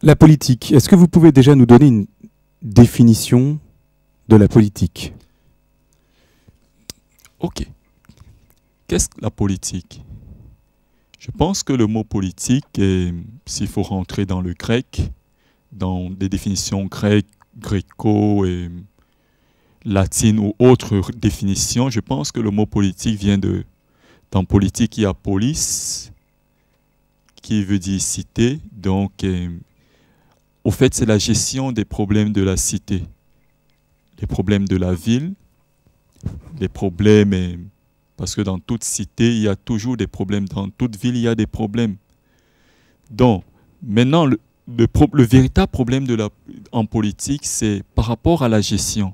La politique, est-ce que vous pouvez déjà nous donner une définition de la politique? Ok. Qu'est-ce que la politique? Je pense que le mot politique, s'il faut rentrer dans le grec, dans des définitions grecques, gréco et latines ou autres définitions, je pense que le mot politique vient de... Dans politique, il y a polis, qui veut dire cité. Donc, au fait, c'est la gestion des problèmes de la cité. Les problèmes de la ville, les problèmes... Parce que dans toute cité, il y a toujours des problèmes. Dans toute ville, il y a des problèmes. Donc, maintenant, le véritable problème en politique, c'est par rapport à la gestion.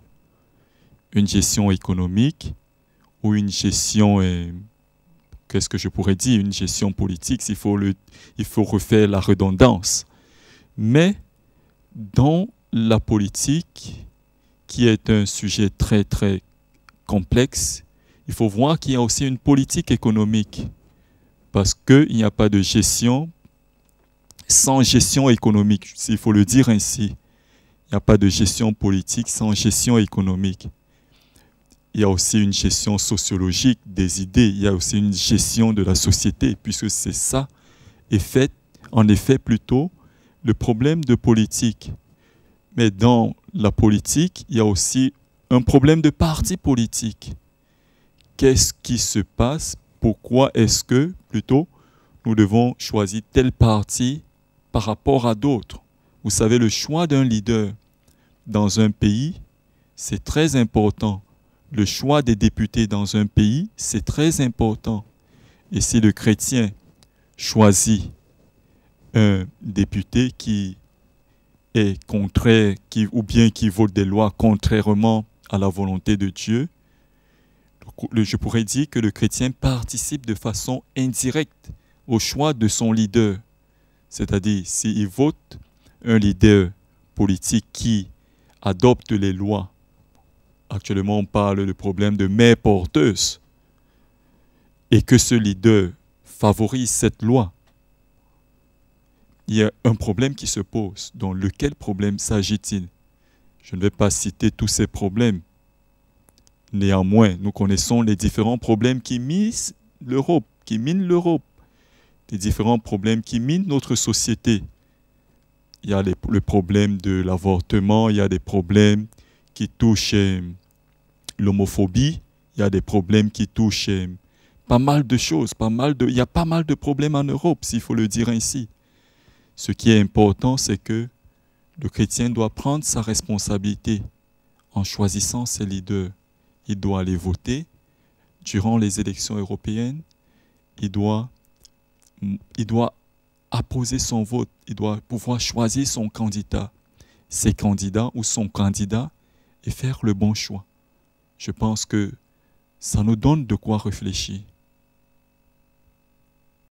Une gestion économique ou une gestion, qu'est-ce que je pourrais dire, une gestion politique, il faut refaire la redondance. Mais dans la politique, qui est un sujet très, très complexe, il faut voir qu'il y a aussi une politique économique. Parce qu'il n'y a pas de gestion sans gestion économique, s'il faut le dire ainsi. Il n'y a pas de gestion politique sans gestion économique. Il y a aussi une gestion sociologique des idées. Il y a aussi une gestion de la société, puisque c'est ça, en effet, plutôt le problème de politique. Mais dans la politique, il y a aussi un problème de parti politique. Qu'est-ce qui se passe? Pourquoi est-ce que, plutôt, nous devons choisir tel parti par rapport à d'autres? Vous savez, le choix d'un leader dans un pays, c'est très important. Le choix des députés dans un pays, c'est très important. Et si le chrétien choisit un député qui est contraire, ou bien qui vote des lois contrairement à la volonté de Dieu, je pourrais dire que le chrétien participe de façon indirecte au choix de son leader. C'est-à-dire, s'il vote un leader politique qui adopte les lois, actuellement on parle du problème de mère porteuse, et que ce leader favorise cette loi, il y a un problème qui se pose. Donc, lequel problème s'agit-il? Je ne vais pas citer tous ces problèmes. Néanmoins, nous connaissons les différents problèmes qui minent l'Europe, les différents problèmes qui minent notre société. Il y a le problème de l'avortement, il y a des problèmes qui touchent l'homophobie, il y a des problèmes qui touchent pas mal de choses, il y a pas mal de problèmes en Europe, s'il faut le dire ainsi. Ce qui est important, c'est que le chrétien doit prendre sa responsabilité en choisissant ses leaders. Il doit aller voter durant les élections européennes. Il doit apposer son vote. Il doit pouvoir choisir son candidat, ses candidats ou son candidat et faire le bon choix. Je pense que ça nous donne de quoi réfléchir.